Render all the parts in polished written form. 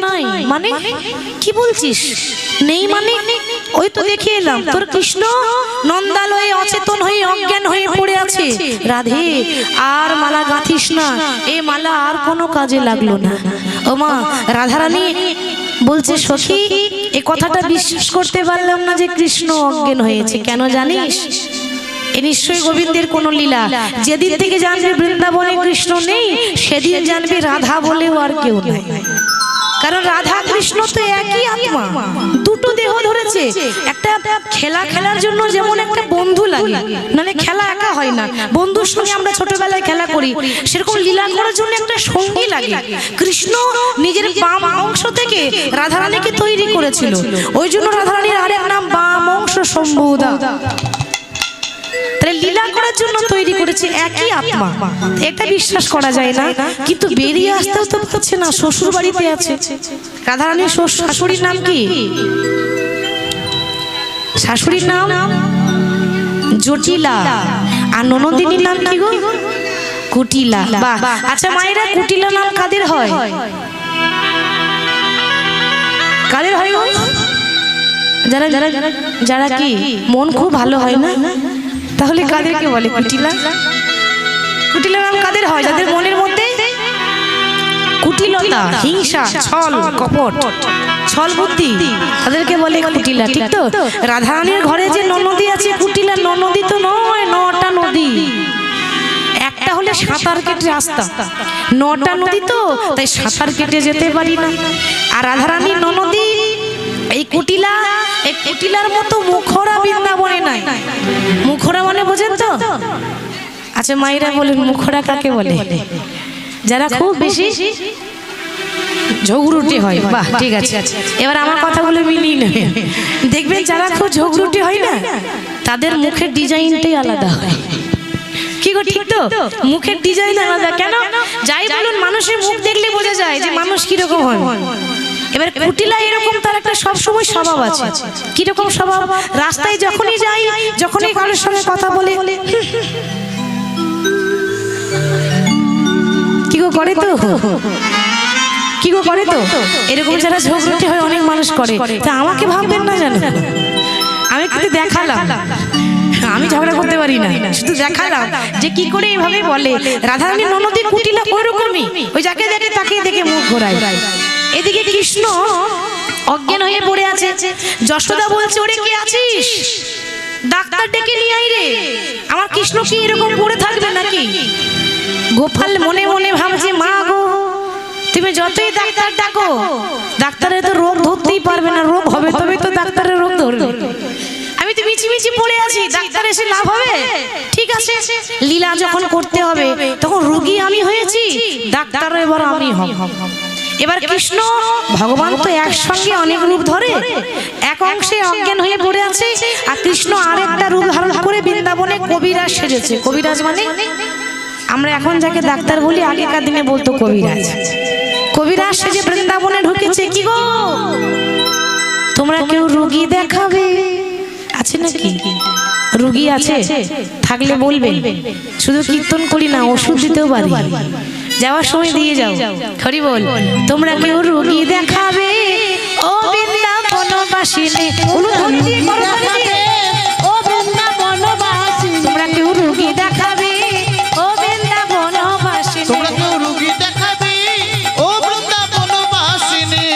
নাই। মানে কি বলছিস নেই? মানে ওই তো দেখে এলাম তোর কৃষ্ণ নন্দালয়ে অচেতন হয়ে অজ্ঞান হয়ে পড়ে আছে। রাধে আর মালা গাঁথিস না, এই মালা আর কোনো কাজে লাগলো না। ও মা রাধারানী বলছে সখী এই কথাটা বিশ্বাস করতে পারলাম না যে কৃষ্ণ অজ্ঞান হয়েছে। কেন জানিস? এ নিশ্চয়ই গোবিন্দের কোনো লীলা। যেদিন থেকে জানবে বৃন্দাবনে কৃষ্ণ নেই, সেদিন জানবে রাধা বলেও আর কেউ নেই। কারণ রাধা কৃষ্ণ তো একই আত্মা, দুটো দেহ ধরেছে। একটা খেলা খেলার জন্য যেমন একটা বন্ধু লাগে, মানে খেলা একা হয় না, বন্ধুর সঙ্গে আমরা ছোটবেলায় খেলা করি, সেরকম লীলা করার জন্য একটা সঙ্গী লাগে। কৃষ্ণ নিজের বাম অংশ থেকে রাধারানীকে তৈরি করেছিল, ওই জন্য রাধারানীর আরেক নাম বাম অংশ সম্ভুদা। লীলা করার জন্য তৈরি করেছে, একই আত্মা। এটা বিশ্বাস করা যায় না, কিন্তু বেরিয়ে আসতেও তো পারছে না, শ্বশুর বাড়িতে আছে। রাধারানীর শাশুড়ির নাম কি? শাশুড়ির নাম জটিলা, আর ননদিনীর নাম কি গো? কুটিলা। বাহ, আচ্ছা মায়েরা কুটিলা নাম কাদের হয়? কাদের হয় গো? যারা যারা যারা কি মন খুব ভালো হয় না, তাহলে কাদেরকে বলে কুটিলা? কুটিলা নাম কাদের হয়? যাদের মনের মধ্যে কুটিলতা, হিংসা, ছল, কপট, ছল বুদ্ধি, তাদেরকে বলে কুটিলা। ঠিক তো? রাধারানীর ঘরে যে ননদী আছে কুটিলা ননদী তো নয়, 9টা নদী। একটা হলে সাঁতার কেটে রাস্তা, 9টা নদী তো, তাই সাঁতার কেটে যেতে পারি না। আর রাধারানীর ননদী এই কুটিলা, এই কুটিলার মতো মুখরা বৃন্দাবনে নাই। মুখরা মানে বোঝেন তো? আচ্ছা মায়েরা বলেন মুখরা কাকে বলে? যারা খুব বেশি ঝগড়ুটে হয়। বাহ, ঠিক আছে। এবার আমার কথাগুলো মিলিয়ে নেবে, দেখবেন যারা খুব ঝগড়ুটে হয় না, তাদের মুখের ডিজাইনটাই আলাদা হয়। কি গো, ঠিক তো? মুখের ডিজাইন আলাদা। কেন? যাই বলুন, মানুষের মুখ দেখলে বোঝা যায় যে মানুষ কিরকম হয়। এবার কুটিলা এরকম, তার একটা সবসময় স্বভাব আছে। কিরকম স্বভাব? রাস্তায় যখনই যাই, যখনই কারোর সঙ্গে কথা বলে কি গো করে তো, কি গো করে তো, এরকম যারা ঝগড়াটে হয় অনেক মানুষ করে। তা আমাকে ভাববেন না, জানো আমি কিন্তু দেখালাম, আমি ঝগড়া করতে পারি না, শুধু দেখালাম যে কি করে এইভাবে বলে। রাধারানী ননদী কুটিলা ওইরকমই, ওই যাকে দেখে তাকে দেখে মুখ ঘোরায়। এদিকে কৃষ্ণ অজ্ঞান হয়ে পড়ে আছে। যশোদা বলছে ওরে কে আছিস, ডাক্তার ডেকে নিয়ে আই রে। আমার কৃষ্ণ কি এরকম পড়ে থাকবে নাকি? গোপাল মনে মনে ভাবছে মা গো, তুমি যতই ডাক্তার ডাকো, ডাক্তারের তো রোগ ধরতেই পারবে না, রোগ হবে তবে তো ডাক্তারের রোগ ধরবে। আমি তো মিছিমিছি পড়ে আছি, ডাক্তার এসে লাভ হবে? ঠিক আছে, লীলা যখন করতে হবে তখন রোগী আমি হয়েছি, ডাক্তার এবার আমি হব। এবার কৃষ্ণ ভগবান তো একসঙ্গে অনেক রূপ ধরে, এক অংশে অজ্ঞান হয়ে পড়ে আছে, আর কৃষ্ণ আরেকটা রূপ ধারণ করে বৃন্দাবনে কবিরাজ সেজেছে। কবিরাজ মানে আমরা এখন যাকে ডাক্তার বলি, আগেকার দিনে বলতো কবিরাজ। কবিরাজ সেজে বৃন্দাবনে ঢুকেছে। কি গো তোমরা কেউ রোগী দেখাবে? আছে নাকি? রোগী আছে থাকলে বলবেন, শুধু কীর্তন করি না, ওষুধ দিতেও পারি, যাওয়ার সময় দিয়ে যাও। হরি বল। তোমরা কেউ রোগী দেখাবে ও বৃন্দাবনবাসিনী, তোমরা কেউ রোগী দেখাবে ও বৃন্দাবনবাসিনী, তোমরা কেউ রোগী দেখাবে ও বৃন্দাবনবাসিনী।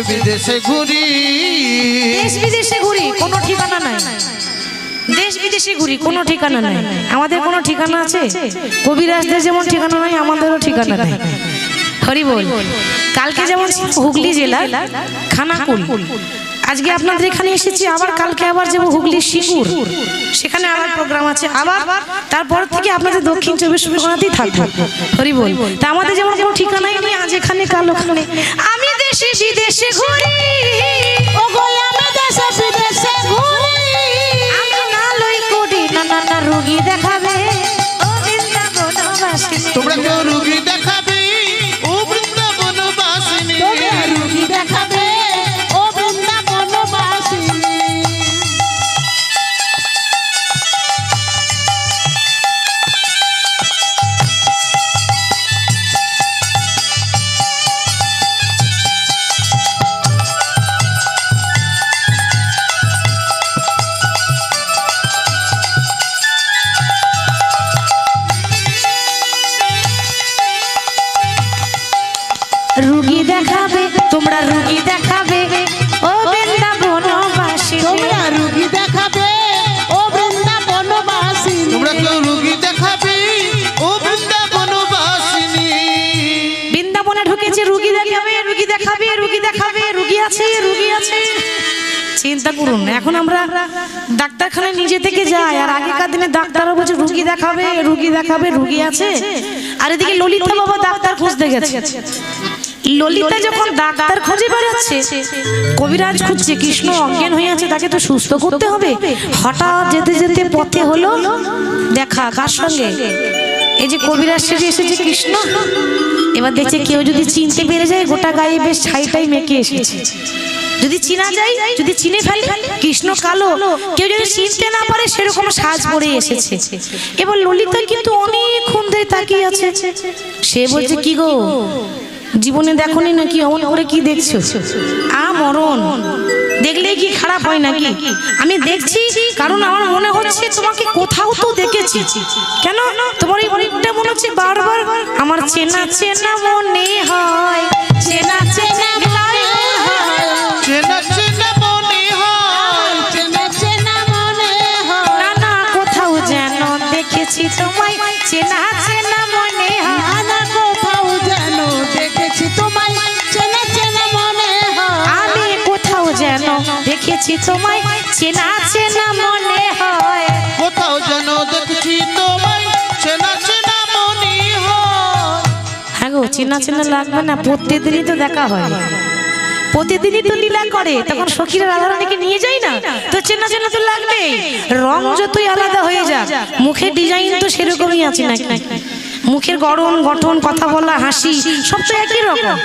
বিদেশে ঘুরি, দেশ বিদেশে ঘুরি, কোনো ঠিকানা নাই। দেশ বিদেশে ঘুরি, কোনো ঠিকানা নাই। আমাদের কোনো ঠিকানা আছে? কবিরাজদের যেমন ঠিকানা নাই, আমাদেরও ঠিকানা নাই। হরি বল। কালকে যেমন হুগলি জেলা খানাকুল, আজকে আপনাদের এখানে এসেছি, আবার কালকে আবার যাবো হুগলির সিঙ্গুর, সেখানে আবার প্রোগ্রাম আছে, আবার তারপর থেকে আপনাদের দক্ষিণ 24 পরগনাতেই থাকবো। হরি বল। তা আমাদের যেমন কোনো ঠিকানাই নেই, আজ এখানে কাল ওখানে। আমি দেশে বিদেশে ঘুরি, ও গো আমি দেশে বিদেশে ঘুরি, আমি না লই কোটি না না না রোগী দেখাবে ও বৃন্দাবনবাসী। তোমরা কেউ রুগী দেখাবে ও বৃন্দাবনবাসিনী। তোকে রুগী দেখাবে ও বৃন্দাবনবাসিনী। রুগী দেখাবে তোমরা রুগী দেখাবে ও বৃন্দাবনবাসী। তোমরা রুগী দেখাবে ও বৃন্দাবনবাসিনী। তোমরা কেউ রুগী দেখাবে ও বৃন্দাবনবাসিনী। বৃন্দাবনে ঢুকেছে, রুগী দেখাবে রুগী দেখাবে রুগী দেখাবে, রুগী আছে রুগী আছে। চিন্তা করুন, এখন আমরা ডাক্তারখানায় নিজে থেকে যাই, আর আগেকার দিনে ডাক্তারও বলছে রুগী দেখাবে রুগী দেখাবে, রুগী আছে। আর এদিকে ললিতা বাবা ডাক্তার খুঁজতে গেছে। ললিতা যখন ডাক্তার খুঁজে বেড়াচ্ছে, কবিরাজ খুঁজছে, কৃষ্ণ অজ্ঞান হয়ে আছে, তাকে তো সুস্থ করতে হবে। হঠাৎ যেতে যেতে পথে হলো দেখা, কার সঙ্গে? এই যে কবিরাজ সেজে এসেছে কৃষ্ণ। এবার দেখছে কেউ যদি চিনতে পেরে যায়, গোটা গায়ে বেশ ছাইটাই মেখে এসেছে। যদি চিনা যায়, যদি চিনে ফেলে কৃষ্ণ কালো, কেউ যদি চিনতে না পারে সেরকম সাজ পরে এসেছে। এবার ললিতা কিন্তু অনেকক্ষণ ধরে তাকিয়ে আছে। সে বলছে কি গো, জীবনে দেখোনি নাকি, অমন করে কি দেখছো? মরণ দেখলেই কি খারাপ হয় নাকি? আমি দেখছি কারণ আমার মনে হচ্ছে তোমাকে কোথাও তো দেখেছি। কেন তোমার এই মুখটা মনে হচ্ছে বারবার আমার চেনা চেনা মনে হয়, চেনা চেনা মনে হয়, চেনা চেনা মনে হয়, চেনা চেনা মনে হয়। না না কোথাও যেন দেখেছি তোমায়, চেনা চেনা মনে হয়। নানা কোথাও যেন দেখেছি তোমায়, চেনা চেনা মনে হয়। আমি কোথাও যেন দেখেছি তোমায়, চেনা চেনা মনে হয়। কোথাও যেন দেখছি তোমায়, চেনা চেনা মনে হয়। হ্যাঁ গো, চেনা চেনা লাগবে না, প্রত্যেকদিনই তো দেখা হয়, প্রতিদিনই তো লীলা করে। তখন সখীরা রাধারানীকে নিয়ে যায় না, তো চেনা চেনা তো লাগবেই। রং যতই আলাদা হয়ে যাক, মুখের ডিজাইন তো সেরকমই আছে নাকি? মুখের গড়ন গঠন, কথা বলা, হাসি সব তো একই রকম,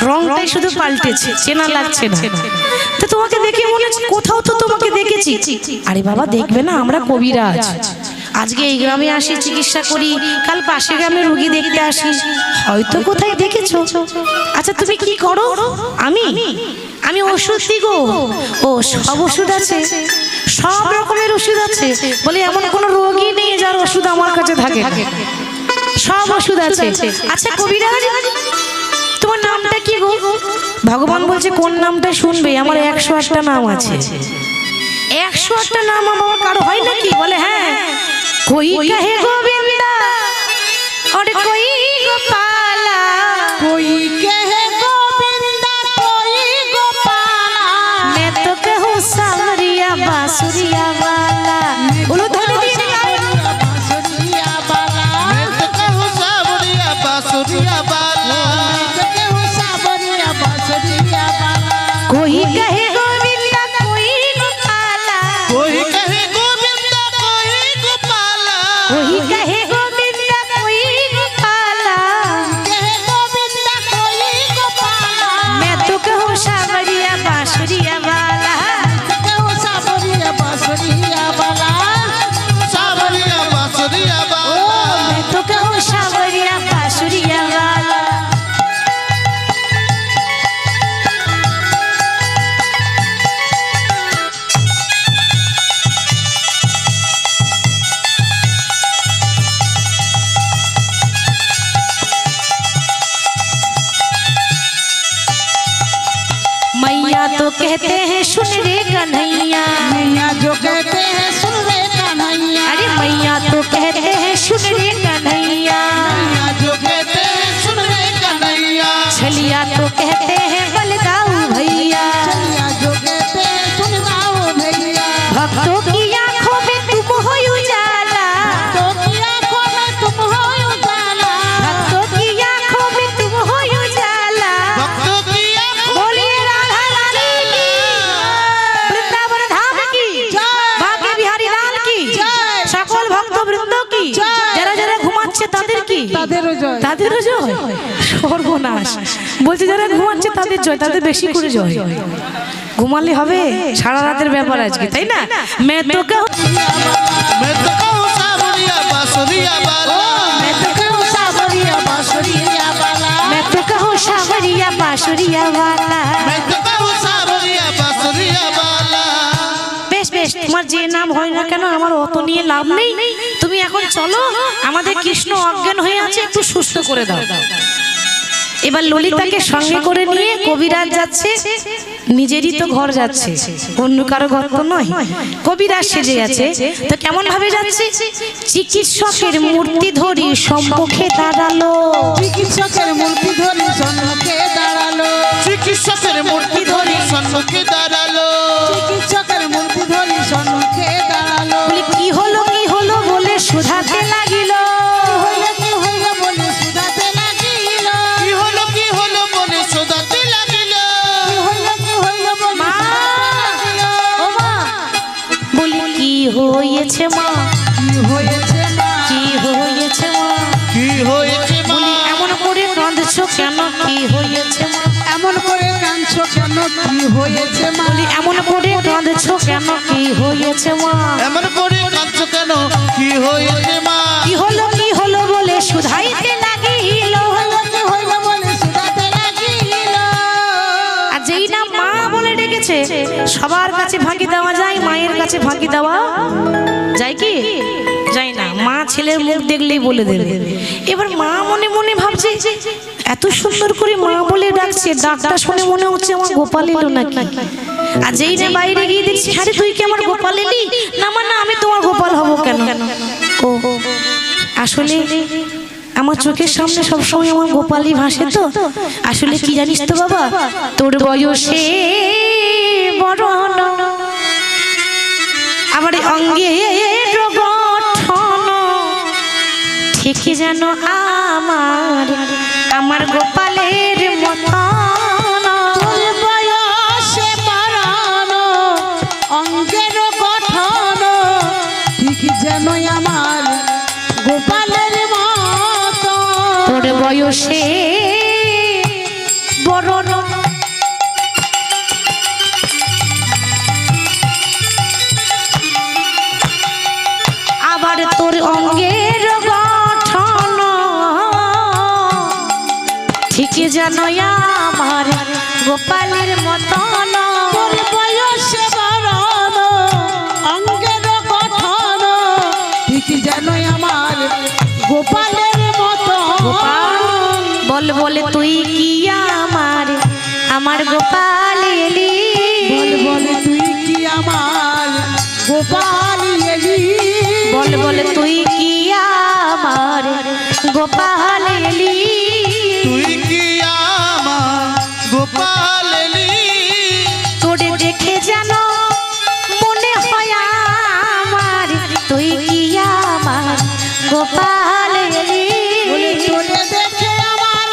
রংটাই শুধু পাল্টেছে, চেনা লাগছে না। তো তোমাকে দেখে মনে হচ্ছে কোথাও তো তোমাকে দেখেছি। আরে বাবা দেখবে না, আমরা কবিরাজ, আজকে এই গ্রামে আসি চিকিৎসা করি, কাল পাশে গ্রামে রোগী দেখতে আসি, হয়তো কোথায় দেখেছো। আচ্ছা তুমি কি করো? আমি ওষুধ দিই গো। ও সব ওষুধ আছে, সব রকমের ওষুধ আছে। বলে এমন কোনো রোগী নেই যার ওষুধ আমার কাছে থাকে না, সব ওষুধ আছে। আচ্ছা কবিরাজ তোমার নামটা কি গো? ভগবান বলছে কোন নামটা শুনবে, আমার 108টা নাম আছে। 108টা নাম আমার কারো হয় নাকি? বলে হ্যাঁ। कोई कहे गोविंदा और कोई गोपाला, कोई कहे गोविंदा कोई गोपाला, मैं तो कहूँ सांवरिया बांसुरिया वाला। बोलो धनी दी बांसुरिया वाला, मैं तो कहूँ सावरिया बांसुरिया वाला। मैं तो कहूँ सावरिया बांसुरिया वाला। कोई कहे गोविंदा कोई गोपाला, कोई कहे गोविंदा कोई गोपाला। कोई कहे गोविंदा कोई गोपाला, कहे गोविंदा कोई गोपाला, मैं तो कहूँ सांवरिया बांसुरिया वाला। मैं तो कहूँ सावरिया बांसुरिया वाला। सावरिया बांसुरिया ओ वाला। मैं तो कहूँ सांवरिया बांसुरिया वाला। मैया तो कहते हैं सुन रे कन्हैया, मैया जो कहते हैं सुन रे कन्हैया, अरे मैया तो कहते हैं सुन रे कन्हैया, मैया जो कहते हैं सुन रे कन्हैया। छलिया तो कहते हैं बलदाऊ भैया, चलिया जो कहते জয়। তাদেরও জয়, সর্বনাশ। বলছে যারা ঘুমাচ্ছে তাদের জয়, তাদের বেশি করে জয়। ঘুমালে হবে, সারা রাতের ব্যাপার আজকে, তাই না? मैं तो कहूं सावरिया बांसुरिया वाला मैं तो कहूं सावरिया बांसुरिया वाला मैं तो कहूं सावरिया बांसुरिया वाला। मैं तो कहूं सावरिया बांसुरिया वाला। বেশ বেশ, তোমার যে নাম হয় না কেন আমার অত নিয়ে লাভ নেই। তুমি এখন চলো, আমাদের কৃষ্ণ অজ্ঞান হয়ে আছে, একটু সুস্থ করে দাও। এবার ললিতাকে সঙ্গে করে নিয়ে কবিরাজ যাচ্ছে, নিজেরই তো ঘর যাচ্ছে, অন্য কারো ঘর তো নয়। কবিরাজ সেজে আছে, তো কেমন ভাবে যাচ্ছে? চিকিৎসকের মূর্তি ধরি সম্মুখে দাঁড়ালো, চিকিৎসকের মূর্তি ধরে সম্মুখে দাঁড়ালো, চিকিৎসকের মূর্তি ধরে সম্মুখে দাঁড়ালো, চিকিৎসকের মূর্তি ধরে সম্মুখে দাঁড়ালো। বলি কি হলো বলে শুধাতে লাগিল, কি হইল বলে শুধাতে লাগিল, কি হলো বলে শোধাতে লাগিল। কি হইল বলে মা, শুধাতে লাগিল। ও মা, বলি কি হয়েছে মা, কি হয়েছে মা, কি হয়েছে মা, কি হয়েছে মা, বলি এমন করে কাঁদছো কেন, কি হয়েছে মা, এমন করে কাঁদছো কেন, কি হয়েছে মা, বলি এমন করে কাঁদছো কেন, কি হয়েছে মা, এমন করে কাঁদছো কেন, কি হয়েছে মা, কি হলো বলে শুধাইতে লাগিল। কি হইল বলে শুধাতে লাগিল। আর যেই না মা বলে ডেকেছে, সবার কাছে ফাঁকি দেওয়া যায়, মায়ের কাছে ফাঁকি দেওয়া যায় কি যায় না? মা ছেলের মুখ দেখলেই বলে দেবে। এবার মা মনে মনে ভাবছে এত সুন্দর করে মা বলে ডাকছে, ডাকটা শুনে মনে হচ্ছে আমার গোপাল এলো নাকি। আর যেই না বাইরে গিয়ে দেখছি, আরে তুই কি আমার গোপাল এলি? না মা না, আমি তোমার গোপাল হব কেন? ও আসলে আমার চোখের সামনে সবসময় আমার গোপালই ভাসে। তো আসলে কি জানিস তো বাবা, তোর বয়সে বড় আমার অঙ্গে গঠন ঠিক যেন আমার গোপালের মতন। তোর বয়সে বাড়ানো অঙ্গের গঠন ঠিক যেন আমার গোপালের মতো। তোর বয়সে বড় আবার তোর অঙ্গের গঠন ঠিক যেন আমার গোপালের মতন। তোর বয়সে বাড়ানো অঙ্গের গঠন ঠিক যেন আমার গোপালের মতো। বল বলে তুই কি আমার গোপাল এলি, বল বলে তুই কি আমার গোপাল এলি, বল বলে তুই কি আমার গোপাল এলি। তুই কি আমার গোপাল এলি, তোরে দেখে যেন মনে হয় আমার তুই কি আমার গোপাল এলি। তোরে দেখে আমার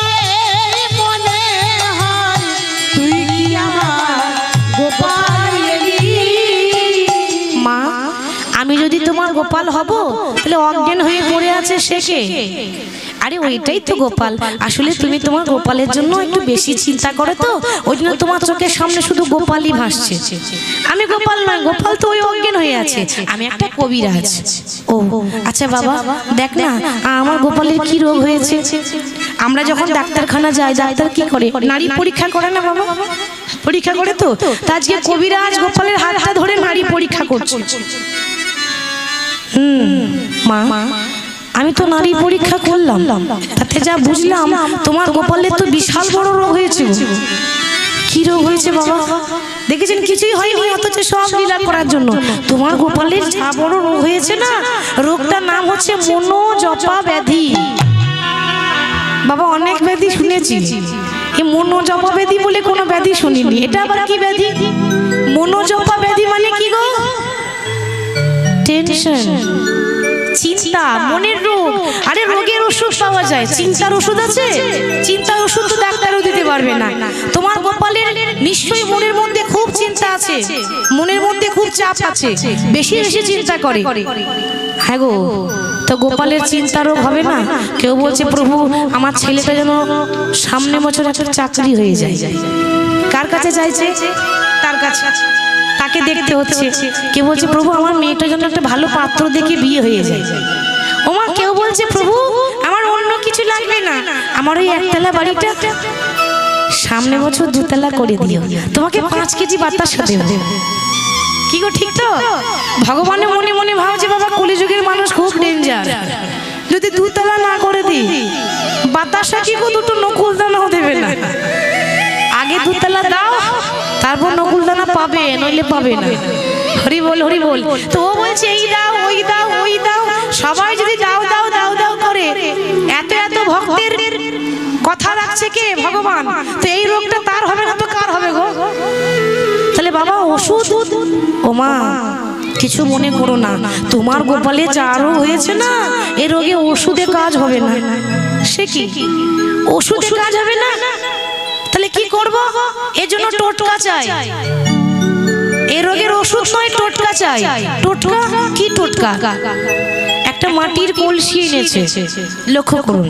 এই মনে হয় তুই কি আমার গোপাল এলি। মা, আমি যদি তোমার গোপাল হব তাহলে অজ্ঞান হয়ে পড়ে আছে সে কে? আরে ওইটাই তো গোপাল। আসলে তুমি তোমার গোপালের জন্য একটু বেশি চিন্তা করো, তো ওই জন্য তোমার চোখের সামনে শুধু গোপালই ভাসছে। আমি গোপাল নয়, গোপাল তো ওই অজ্ঞান হয়ে আছে, আমি একটা কবিরাজ। ও আচ্ছা বাবা, দেখ না আমার গোপালের কি রোগ হয়েছে। আমরা যখন ডাক্তারখানা যাই, ডাক্তার কি করে? নারী পরীক্ষা করে না বাবা? পরীক্ষা করে তো। তা আজকে কবিরাজ গোপালের হাতটা ধরে নারী পরীক্ষা করছে। মা, আমি তো নারী পরীক্ষা করলাম, তাতে যা বুঝলাম তোমার গোপালের তো বিশাল বড় রোগ হয়েছে। কি রোগ হয়েছে বাবা? দেখেছেন কিছুই হয়নি, অথচ সব লীলা করার জন্য। তোমার গোপালের যা বড় রোগ হয়েছে না, রোগটার নাম হচ্ছে মনোজপা ব্যাধি। বাবা অনেক ব্যাধি শুনেছি, এই মনোজপা ব্যাধি বলে কোনো ব্যাধি শুনিনি। এটা আবার কি ব্যাধি? মনোজপা ব্যাধি মানে কি গো? টেনশন। চিন্তা মনের রোগ। আরে রোগের ওষুধ পাওয়া যায়, চিন্তার ওষুধ আছে? চিন্তার ওষুধ তো ডাক্তারও দিতে পারবে না। তোমার গোপালের নিশ্চয়ই মনের মধ্যে খুব চিন্তা আছে, মনের মধ্যে খুব চাপ আছে, বেশি বেশি চিন্তা করে। হ্যাঁ গো, তো গোপালের চিন্তা রোগ হবে না? কেউ বলছে প্রভু আমার ছেলেটা যেন সামনে বছর একটা চাকরি হয়ে যায়। কার কাছে চাইছে? তার কাছে, তাকে দেখতে হচ্ছে। কেউ বলছে প্রভু আমার মেয়েটার জন্য একটা ভালো পাত্র দেখে বিয়ে হয়ে যায়। ওমা কেউ বলছে প্রভু আমার অন্য কিছু লাগবে না, আমার ওই একতলা বাড়িটা সামনে বছর দুতলা করে দিও, তোমাকে 5 কেজি বাতাসা দেব। কি গো ঠিক তো? ভগবানের মনে মনে ভাবছে বাবা কলিযুগের মানুষ খুব ডেঞ্জার, যদি দুতলা না করে দিই বাতাসা কি গো দুটো নকুল দানাও দেবে না। আগে দুতলা দাও তারপর নকুল দানা পাবে, নইলে পাবে না। হরি বল হরি বল। তো ও বলছে এই দাও ওই দাও ওই দাও, সবাই যদি দাও দাও দাও দাও করে এত এত ভক্তের কথা রাখছে কে? ভগবান। তো এই রোগটা তার হবে না তো কার হবে গো? তাহলে বাবা ওষুধ, ও মা কিছু মনে করো না, তোমার গোপালে যা রোগ হয়েছে না এই রোগে ওষুধে কাজ হবে না। সে কি ওষুধে কাজ হবে না? তাহলে কি করব? এজন্য টোটকা চাই। এই রোগের ওষুধ নয়, টোটকা চাই। টোটকা কি? টোটকা একটা মাটির কলসি এনেছে, লক্ষ্য করুন,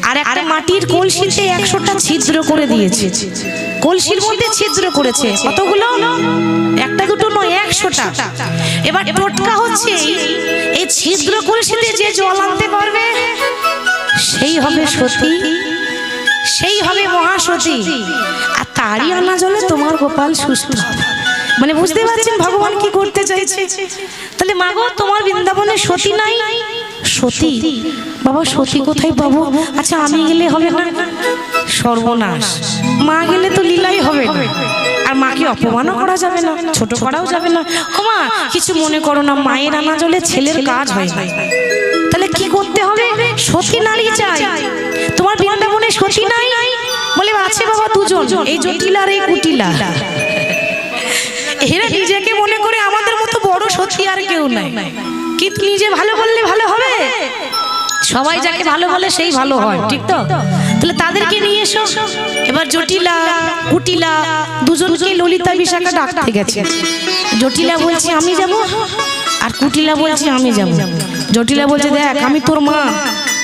আর একটা মাটির কলসিতে 100টা ছিদ্র করে দিয়েছে। কলসির মধ্যে ছিদ্র করেছে কতগুলো? একটা দুটো নয়, 100টা। এবার টোটকা হচ্ছে এই ছিদ্র কলসিতে যে জল আনতে পারবে সেই হবে সতী, সেই হবে মহাসতী, আর তারই আনা জলে তোমার গোপাল সুস্থ হবে। মানে বুঝতে পারছেন ভগবান কি করতে চাইছে? তাহলে মা গো তোমার বৃন্দাবনে সতী নাই? সতী বাবা, সতী কোথায় পাবো? আচ্ছা আমি গেলে হবে না? সর্বনাশ, মা গেলে তো লীলাই হবে না, আর মাকে অপমানও করা যাবে না, ছোট করাও যাবে না। ও মা কিছু মনে করো না, মায়ের আনা জলে ছেলের কাজ হয় না। তাহলে কি করতে হবে? সতী নারী চাই। তোমার বৃন্দাবনে সতী নাই? বলে আছে বাবা দুজন, এই জটিলা আর এই কুটিলা। এরা নিজেকে মনে করে আমাদের মতো বড় সতী আর কেউ নাই, কিন্তু নিজে ভালো বললে ভালো হবে? সবাই যাকে ভালো বলে সেই ভালো হয়, ঠিক তো? তাহলে তাদেরকে নিয়ে এসো। এবার জটিলা কুটিলা দুজনকে ললিতা বিশাখা ডাকতে গেছে। জটিলা বলছে আমি যাব, আর কুটিলা বলছে আমি যাব। জটিলা বলছে দেখ আমি তোর মা,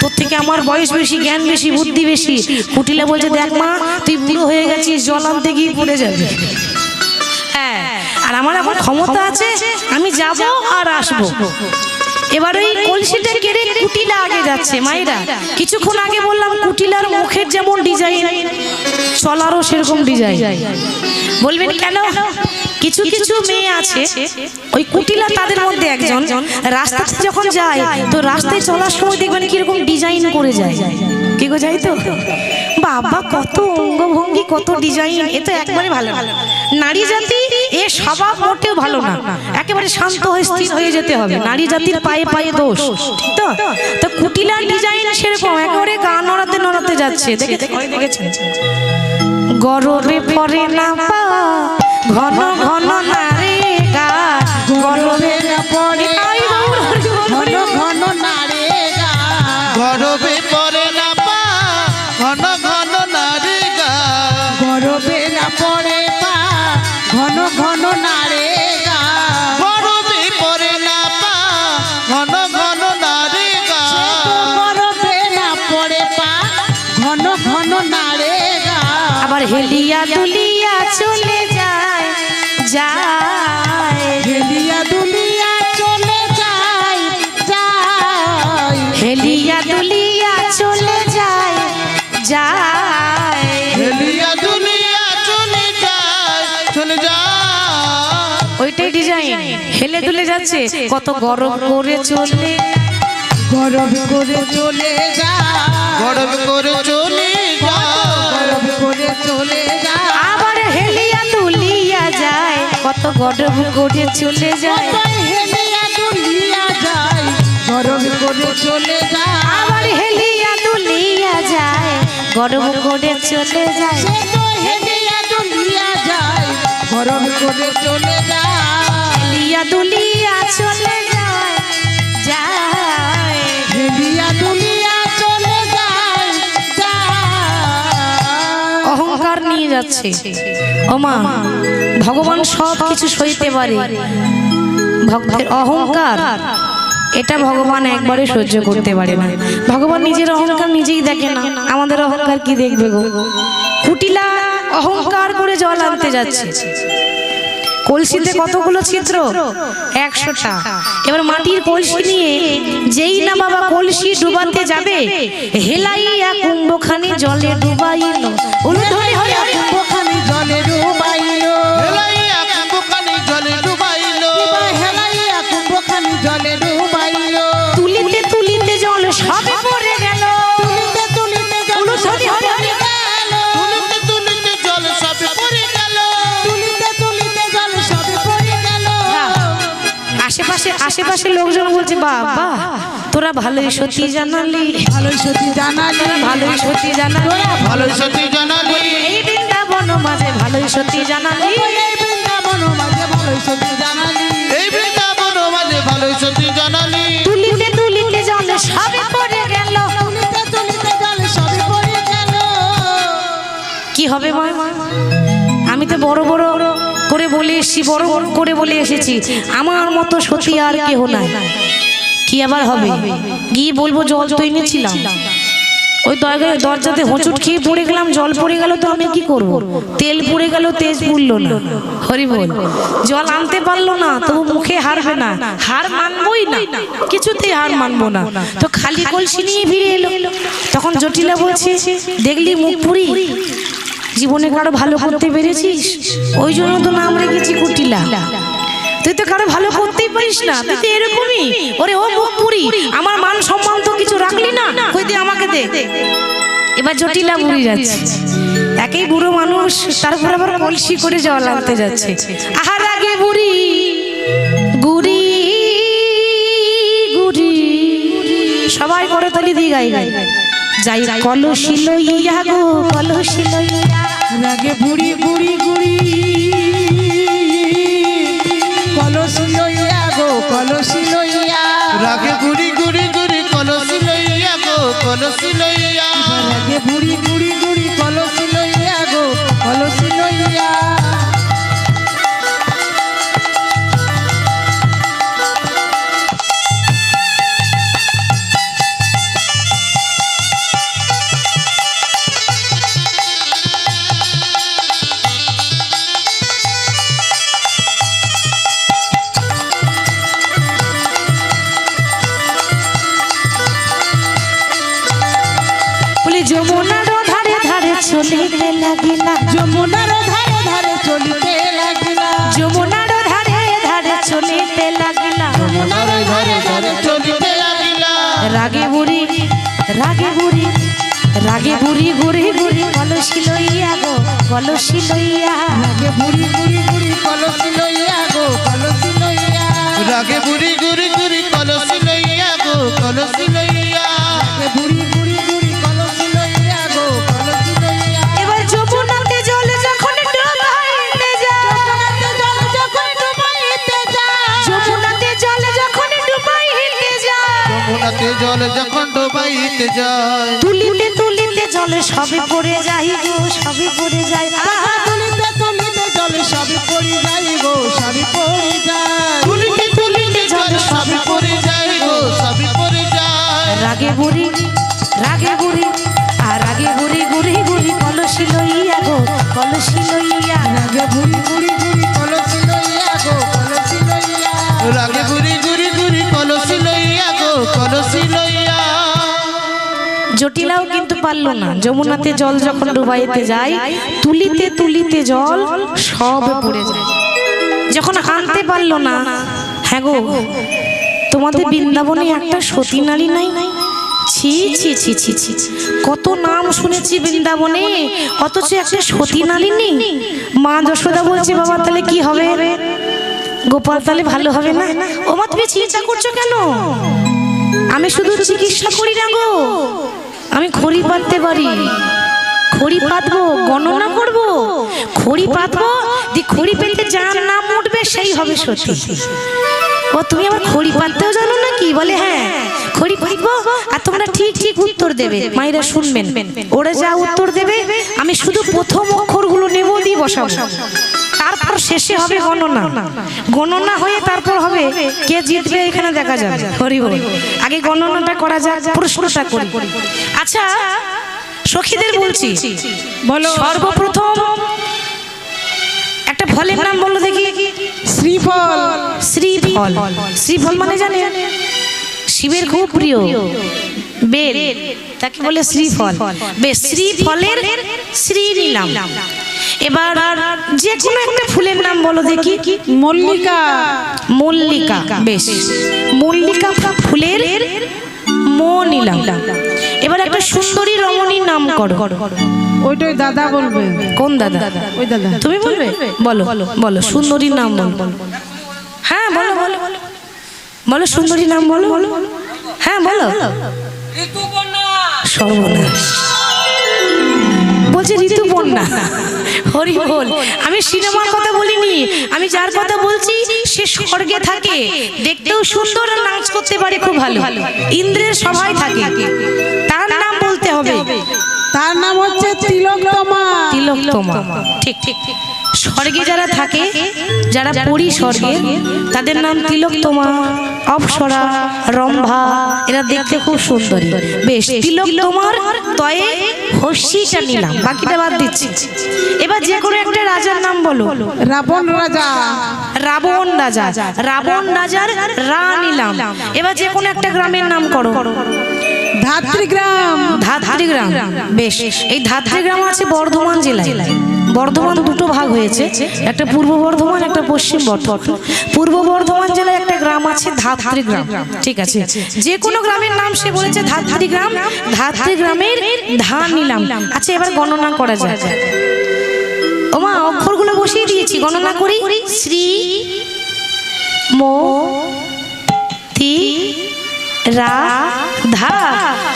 তোর থেকে আমার বয়স বেশি, জ্ঞান বেশি, বুদ্ধি বেশি। কুটিলা বলছে দেখ মা তুই বুড়ো হয়ে গেছিস, জল আনতে গিয়ে পড়ে যাবে। হ্যাঁ, আর আমার এখন ক্ষমতা আছে, আমি যাব আর আসবো। এবার ওই কলসিটা কেড়ে কুটিলা আগে যাচ্ছে। মায়েরা কিছুক্ষণ আগে বললাম কুটিলার মুখের যেমন ডিজাইন, চলারও সেরকম ডিজাইন। বলবেন কেন? কিছু কিছু মেয়ে আছে ওই কুটিলা তাদের মধ্যে একজন, রাস্তাতে যখন যায় তো রাস্তায় চলার সময় দেখবেন কিরকম ডিজাইন করে যায়। কি গো যাই তো? বাবা কত অঙ্গভঙ্গি, কত ডিজাইন, এ তো একবারে ভালো না। নারী জাতি এ স্বভাব মোটেও ভালো না, একেবারে শান্ত হয়ে স্থির হয়ে যেতে হবে। নারী জাতির পায়ে পায়ে দোষ, ঠিক তো? তো কুটিলার ডিজাইন সেরকম, একেবারে গা নড়াতে নড়াতে যাচ্ছে। দেখেছেন? গরবে পড়ে না পা, ঘন ঘন নারে গা, গরবে না পড়ে ঘন ঘন নারে গা, গরবে পড়ে না পা, ঘন ঘন নারে গা। গরবে না পড়ে পা, ঘন ঘন নারে গা, গরবে পড়ে না পা, ঘন ঘন নারে গা। গরবে না পড়ে পা, ঘন ঘন নারে গা। আবার হেলিয়া দুলিয়া চলে যায় যায়, হেলিয়া দুলিয়া চলে যায় যায়, হেলিয়া দুলিয়া চলে যায় যায়। হেলিয়া দুলিয়া চলে যায়, চলে যায়। ওইটাই ডিজাইন, হেলে দুলে যাচ্ছে। কত গরম করে চলে, গরব করে চলে যায়, গরব করে চলে যায়। গরব করে চলে যায়। আবার হেলিয়া দুলিয়া যায়, কত গরম করে চলে যায়। হেলিয়া দুলিয়া যায়, গরব করে চলে যায়। আবার হেলিয়া দুলিয়া যায়, গরম করে চলে যায়। সে তো হেলিয়া দুলিয়া যায়, গরব করে চলে যায়। হেলিয়া দুলিয়া চলে যায় যায়। যাচ্ছে। ও মা, ভগবান সব কিছু সইতে পারে, ভক্তের অহংকার এটা ভগবান একবারে সহ্য করতে পারে না। ভগবান নিজের অহংকার নিজেই দেখে না, আমাদের অহংকার কি দেখবে গো। কুটিলা অহংকার করে জল আনতে যাচ্ছে, কলসিতে কতগুলো ছিদ্র, 100টা। এবার মাটির কলসি নিয়ে যেই না বাবা কলসি ডুবাতে যাবে, হেলাইয়া কুম্ভখানি জলে ডুবাইল। উলুধ্বনি হয়ে কুম্ভখানি জলে ডুবাইলো, হেলাইয়া কুম্ভখানি জলে ডুবাইলো। হেলাইয়া কুম্ভখানি জলে ডুবাইলো। তুলিতে তুলিতে জল সবে পড়ে গেল। তুলিতে তুলিতে জল উলুধ্বনি হয়ে গেল, তুলিতে তুলিতে জল সবে পড়ে গেল। তুলিতে তুলিতে জল সবে পড়ে গেল। আশেপাশে লোকজন বলছে, বাবা তোরা ভালোই সত্যি জানালি, ভালোই সত্যি জানালি, ভালোই সত্যি জানালি, ভালোই সত্যি জানালি। এই বৃন্দাবন মাঝে ভালোই সত্যি জানালি। এই বৃন্দাবন মাঝে ভালোই সত্যি জানালি। এই বৃন্দাবন মাঝে ভালোই সত্যি জানালি। তুলিতে তুলিতে জল সবে পড়ে গেল। তুলিতে তুলিতে জল সবে পড়ে গেল। কি হবে মা? আমি তো বড় বড় করে বলে এসেছি, বড় বড় করে বলে এসেছি, আমার মতো সতী আর কেহ নাই। কি আবার হবে? গিয়ে বলবো জল তো এনেছিলাম, ওই দরজাতে হোঁচট খেয়ে পড়ে গেলাম, জল পড়ে গেল, তো আমি কি করব? তেল পড়ে গেল, তেজ পুড়লো না। হরি বল। জল আনতে পারলো না, তবু মুখে হারবে না, হার মানবই না, কিছুতেই হার মানবো না। তো খালি কলসি নিয়ে ফিরে এলো। তখন জটিলা বলছে, দেখলি মুখ পুরি, জীবনে কারো ভালো করতে পেরেছিস, ওই জন্য তো নাম রেখেছি কুটিলা। তুই তো কারো ভালো করতেই পারিস না, তুই তো এরকমই। ওরে ও মুখ পুরি, আমার মান সম্মান তো কিছু রাখলি না, কই দে আমাকে দে। এবার জটিলা বুড়ি যাচ্ছে, একই বুড়ো মানুষ, তারপর আবার কলসি করে জল আনতে যাচ্ছে। আহার আগে বুড়ি গুড়ি গুড়ি, সবাই করে তলি দিয়ে গাই গাই যাই, কলসি লইয়া গো কলসি লইয়া। রাগে বুড়ি বুড়ি বুড়ি, কলসি লইয়া গো কলসি লইয়া। রাগে গুড়ি গুড়ি গুড়ি কলসি লইয়া গো কলসি লইয়া। রাগে বুড়ি বুড়ি বুড়ি, কলসি লইয়া গো কলসি লইয়া। যমুনার ধারে ধারে চলিতে লাগিলা, যমুনার ধারে ধারে চলিতে লাগিলা, যমুনার ধারে ধারে চলিতে লাগিলা। যমুনার ধারে ধারে চলিতে লাগিলা। রাগে বুড়ি রাগে বুড়ি রাগে বুড়ি গুড়ি গুড়ি, কলসি লইয়া গো কলসি লইয়া। রাগে বুড়ি বুড়ি বুড়ি, কলসি লইয়া গো কলসি লইয়া। রাগে বুড়ি গুড়ি গুড়ি কলসি লইয়া গো কলসি লইয়া। রাগে বুড়ি বুড়ি বুড়ি, কলসি লইয়া গো কলসি লইয়া। এবার যমুনাতে জল যখন ডুবাইতে যায়, জল যখন ডুবাইতে যায়, যমুনাতে জল যখন ডুবাইতে যায়, যমুনাতে জল যখন ডুবাইতে যায়। তুলিতে তুলিতে জল সবে পড়ে যাই গো সবে পড়ে যায়। আহা, তুলিতে তুলিতে জল সবে পড়ে যায় গো সবে পড়ে যায়। তুলিতে তুলিতে জল সবে সবই পড়ে যায় গো সবই পড়ে যায়। রাগে বুড়ি আর রাগে বুড়ি গুড়ি গুড়ি, কলসি লইয়া গো কলসি লইয়া। রাগে বুড়ি বুড়ি বুড়ি, কলসি লইয়া গো কলসি লইয়া। রাগে গুড়ি গুড়ি গুড়ি কলসি লইয়া গো কলসি লইয়া। জটিলাও কিন্তু পারলো না, যমুনাতে জল যখন ডুবাইতে যায়, তুলিতে তুলিতে জল সব পড়ে যায়। যখন আনতে পারলো না, হ্যাঁ গো তোমাদের বৃন্দাবনে একটা সতী নারী নাই? ছি ছি ছি ছি ছি, কত নাম শুনেছি বৃন্দাবনে, অথচ একটা সতী নারী নেই। মা যশোদা বলছে, বাবা তাহলে কি হবে? গোপাল তাহলে ভালো হবে না? ও মা তুমি চিন্তা করছো কেন? আমি শুধু চিকিৎসা করি না গো, আমি খড়ি পাততে পারি। খড়ি পাতবো, গণনা করব, খড়ি পাতবো, দি খড়ি পেতে যার নাম উঠবে সেই হবে সতী। ও তুমি আবার খড়ি পাততেও জানো নাকি? বলে হ্যাঁ, খড়ি ভাঙবো আর তোমরা ঠিক ঠিক উত্তর দেবে। মায়েরা শুনবেন, ওরা যা উত্তর দেবে আমি শুধু প্রথম অক্ষরগুলো নেব, দিয়ে বসাবো। তারপর শেষে হবে গণনা, গণনা হয়ে তারপর হবে কে জিতবে এখানে দেখা যাবে। হরি বল। আগে গণনাটা করা যাক, প্রশ্নটা করি। আচ্ছা সখীদের বলছি, বলো। সর্বপ্রথম একটা ফলের নাম বলো দেখি। শ্রীফল। শ্রীফল। শ্রীফল মানে জানে শিবের খুব প্রিয় বেল, তাকে বলে শ্রীফল। বেশ, শ্রীফলের শ্রী নিলাম। এবার যে কোনো একটা ফুলের নাম বলো দেখি। মল্লিকা। মল্লিকা। বেশ, মল্লিকা ফুলের মো নিলাম। এবার একটা সুন্দরী রমণীর নাম করো। ওইটাই দাদা বলবে। কোন দাদা? ওই দাদা। তুমি বলবে? বলো বলো সুন্দরীর নাম বলো। হ্যাঁ বলো বলো বলো সুন্দরীর নাম বলো। হ্যাঁ বলো। সর্বনাশ বলছে ঋতুপর্ণা। হরি বল। আমি সিনেমার কথা বলিনি, আমি যার কথা বলছি সে স্বর্গে থাকে, দেখতেও সুন্দর আর নাচ করতে পারে খুব ভালো, ইন্দ্রের সভায় থাকে, তার নাম বলতে হবে। তার নাম হচ্ছে তিলোত্তমা। তিলোত্তমা। ঠিক ঠিক। স্বর্গে যারা থাকে, যারা পরি স্বর্গে, তাদের নাম তিলোত্তমা, অপ্সরা, রম্ভা। এরা দেখতে খুব সুন্দরী। বেশ, তিলোত্তমার তয়ে হস্যিটা নিলাম, বাকিটা বাদ দিচ্ছি। এবার যে কোনো একটা রাজার নাম বলো। রাবণ রাজা। রাবণ রাজা। রাবণ রাজার রা নিলাম। এবার যে কোনো একটা গ্রামের নাম করো। ধাত্রীগ্রাম। ধাত্রীগ্রাম। বেশ, এই ধাত্রীগ্রাম আছে বর্ধমান জেলায়। বর্ধমান দুটো ভাগ হয়েছে, একটা পূর্ব বর্ধমান, একটা পশ্চিম বর্ধমান। পূর্ব বর্ধমান জেলায় একটা গ্রাম আছে ধাত্রীগ্রাম। ঠিক আছে, যে কোনো গ্রামের নাম সে বলেছে ধাত্রীগ্রাম। ধাত্রীগ্রামের ধা নিলাম। আচ্ছা এবার গণনা করা যায়। ওমা অক্ষরগুলো বসিয়ে দিয়েছি, গণনা করি। শ্রী মো তি রা ধা।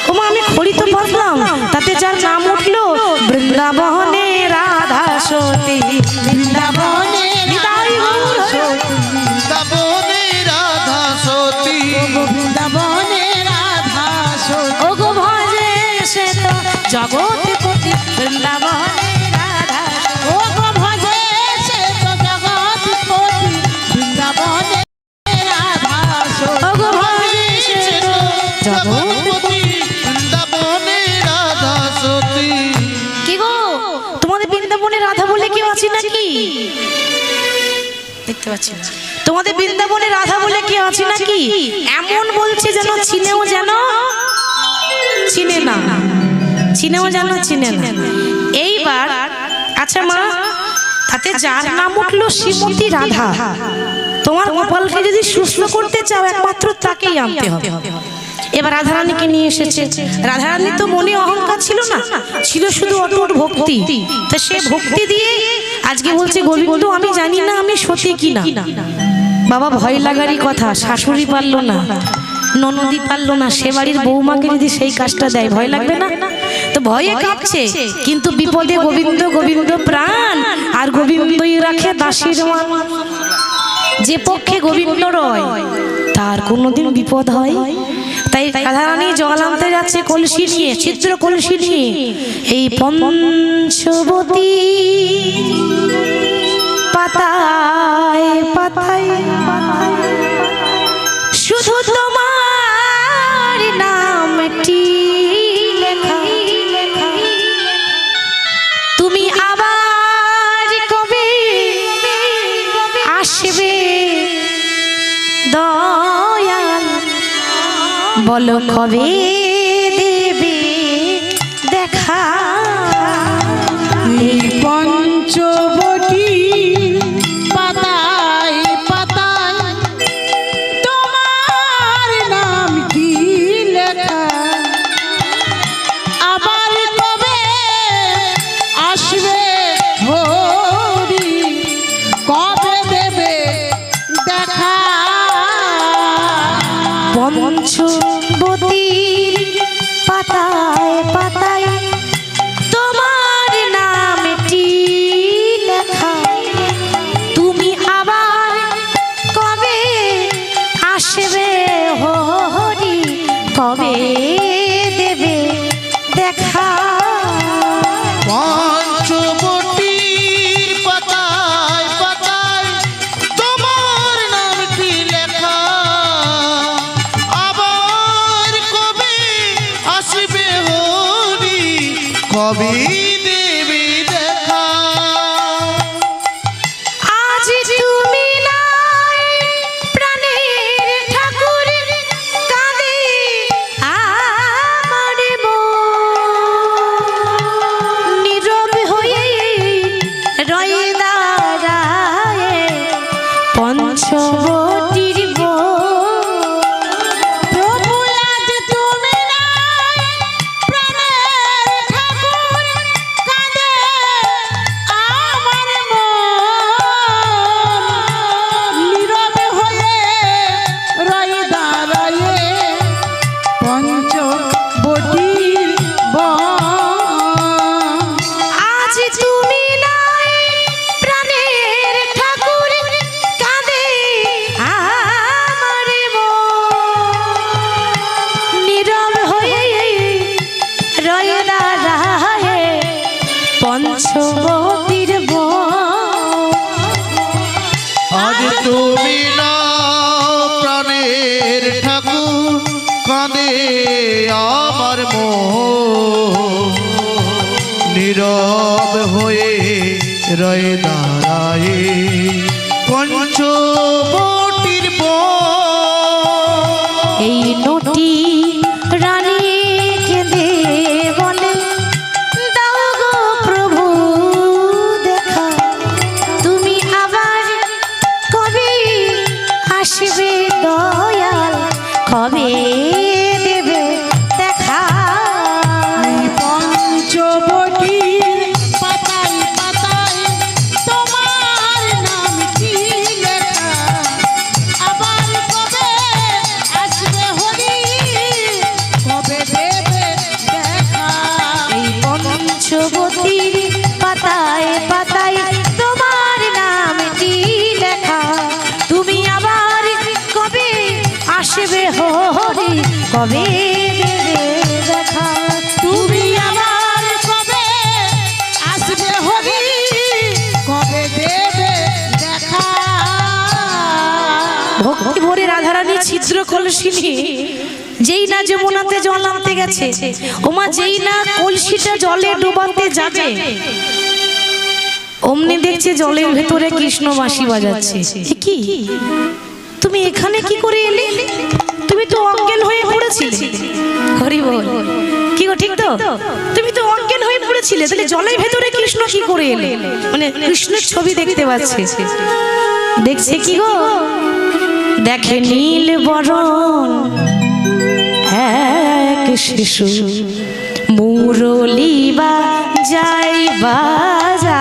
ওমা আমি খড়ি তো পারলাম, তাতে যার নাম উঠলো বৃন্দাবনে রাধা সতী। বৃন্দাবনে নিতাই গৌর সতী। বৃন্দাবনে রাধা সতী। বৃন্দাবনে রাধা সতী। ও গো ভজে সে তো জগৎপতি বৃন্দাবনে রাধা সতী। ও গো ভজে সে তো জগৎপতি বৃন্দাবনে রাধা সতী। ও গো ভজে সে তো জগৎপতি। বৃন্দাবনে রাধা সতী। কি গো তোমাদের বৃন্দাবনে রাধা বলে কেউ আছে নাকি? দেখতে পাচ্ছি না। তোমাদের বৃন্দাবনে রাধা বলে কেউ আছে নাকি? এমন বলছে যেন চিনেও যেন চিনে না, চিনেও যেন চিনে না। এইবার আচ্ছা মা, তাতে যার নাম উঠলো শ্রীমতী রাধা, তোমার গোপালকে যদি সুস্থ করতে চাও একমাত্র তাকেই আনতে হবে। এবার রাধারানীকে নিয়ে এসেছে। রাধারানী তো মনে অহংকার ছিল না, ছিল শুধু অটুট ভক্তি। তা সে ভক্তি দিয়ে আজকে বলছে গোবিন্দ আমি জানি না আমি সতী কিনা। বাবা ভয় লাগারই কথা, শাশুড়ি পারলো না, ননদি পারলো না, সে বাড়ির বৌমাকে যদি সেই কাজটা দেয় ভয় লাগবে না? তো ভয়ে কাঁপছে, কিন্তু বিপদে গোবিন্দ গোবিন্দ প্রাণ, আর গোবিন্দই রাখে দাসীর মান। যে পক্ষে গোবিন্দ রয় তার কোনোদিন বিপদ হয়। তাই রাধারানী জল আনতে যাচ্ছে কলসি নিয়ে, চিত্র কলসি নিয়ে। এই পঞ্চবতী পাতায় পাতায় শুধু তোমার নামটি লেখা। তুমি আবার কবে আসবে দয়াল, বলো কবে দেবে দেখা। এই পঞ্চবটী পাতায় পাতায় তোমার নাম কি লেখা, আবার কবে আসবে হরি, কবে দেবে দেখা। পঞ্চবতীর পাতায় পাতায় তোমার নামটি লেখা। তুমি আবার কবে আসবে হরি, কবে দেবে দেখা পঞ্চবটির পাতায় পাতায় তোমার নামটি লেখা আবার কবে আসবে হরি কবে দেবে দেখা আজ তুমি নাই প্রাণের ঠাকুর কাঁদে আমার মন নীরব হয়ে রয়ে দাঁড়ায় পঞ্চবটির প্রভু আজ তুমি নাই প্রাণের ঠাকুর কাঁদে আমার মন নীরবে হয়ে রই দাঁড়ায়ে পঞ্চবটির বন আজ তুমি নাই প্রাণের ঠাকুর কাঁদে আমার মন নীরব হয়ে রয়ে দাঁড়ায় পঞ্চবটির বন আজ তুমি না প্রাণের ঠাকুর কাঁদে আমার মন নীরব হয়ে রয়ে দাঁড়ায়ে পঞ্চবটির বন এই নটি রানী কেঁদে বলে দাও গো প্রভু দেখা তুমি আবার কবে আসবে দয়াল কবে দেবে দেখা পঞ্চবটির পাতায় পাতায় তোমার নামটি লেখা আবার কবে আসবে হরি কবে দেবে দেখা এই পঞ্চবতীর পাতায় পাতায় তোমার নামটি লেখা তুমি আবার কবে আসবে হরি কবে দেবে দেখা তুমি আবার কবে আসবে হরি কবে দেবে দেখা ভক্তি ভরে রাধারানী ছিদ্র কলসিনী যেই না যমুনাতে জল আনতে গেছে ওমা যেই না কলসিটা জলে ডুবাতে যাবে অমনি দেখছে জলের ভেতরে কৃষ্ণ বাঁশি বাজাচ্ছে এ কি তুমি এখানে কি করে এলে তুমি তো অজ্ঞান হয়ে পড়েছিলে হরি বল কি গো ঠিক তো তুমি তো অজ্ঞান হয়ে পড়েছিলে তাহলে জলের ভেতরে কৃষ্ণ কি করে এলে মানে কৃষ্ণের ছবি দেখতে পাচ্ছে দেখছে কি গো দেখে নীল বরণ এক শিশু মুরলি বাজাই বাজা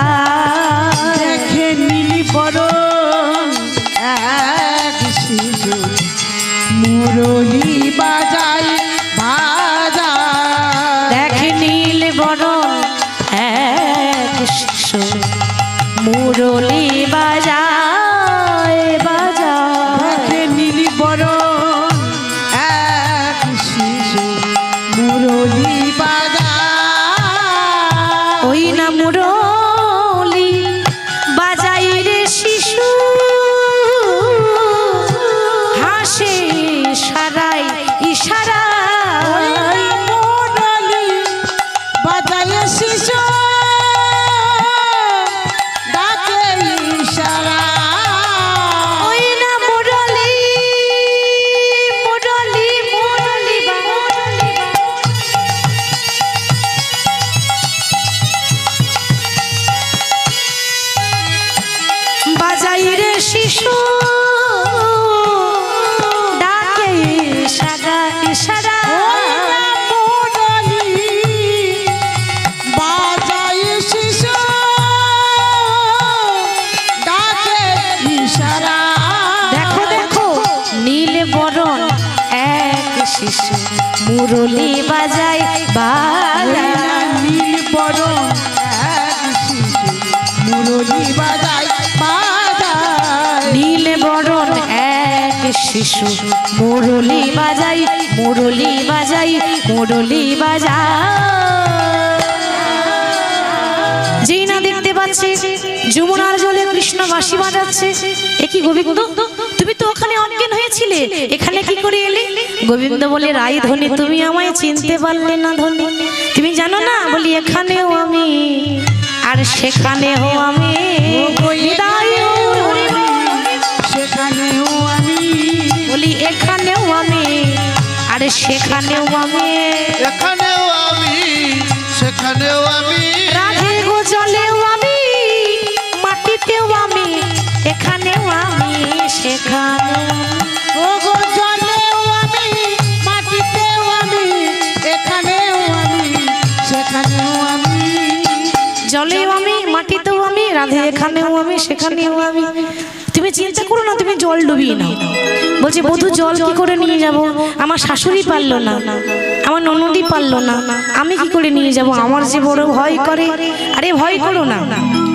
দেখে নীলি বরণ এক শিশু মুরলি বাজাই বাজা দেখে নীল বরণ এক শিশু মুরলি বাজায় বাজা দেখে নীলি বরণ এক শিশু মুরলি বাজা ওই না মুরলি বাজাই রে শিশু হাসে সারাই ইশারা মুরলি বাজায় শিশু ডাকে ইশারা ওই না মুরলি মুরলি মুরলি মুরলি বাজাই রে শিশু ডাকে সাগা ইশারা মুরলি বাজায় শিশু ডাকে ইশারা দেখো দেখো নীল বরণ এক শিশু মুরলি বাজায় বালা নীল বরণ এক শিশু মুরলি বাজায় বাজায় নীল বরণ এক রাধে শিশু মুরলি বাজাই মুরলি বাজাই মুরলি বাজাই। যেই না দেখতে পাচ্ছে যমুনার জলে কৃষ্ণ বাঁশি বাজাচ্ছে, এ কি গোবিন্দ, তুমি তো ওখানে অজ্ঞান হয়েছিলে, এখানে কি করে এলে? গোবিন্দ বলে, রাই ধনী তুমি আমায় চিনতে পারলে না ধনী, তুমি জানো না? বলি এখানেও আমি আর সেখানেও আমি, সেখানেও আমি, বলি এখানেও আমি আর সেখানেও আমি, এখানেও আমি সেখানেও আমি, রাধে গো জলেও আমি মাটিতেও আমি, এখানেও আমি সেখানেও ও গো জলেও আমি, মাটিতেও আমি, এখানেও আমি, সেখানেও আমি। জলেও আমি মাটিতেও আমি, রাধে এখানেও আমি সেখানেও আমি। তুমি চিন্তা করো না, তুমি জল ডুবিয়ে নাও। বলছি বধূ জল কি করে নিয়ে যাব? আমার শাশুড়ি পারলো না, আমার ননদি পারলো না, আমি কি করে নিয়ে যাব? আমার যে বড় ভয় করে। আরে ভয় করো না,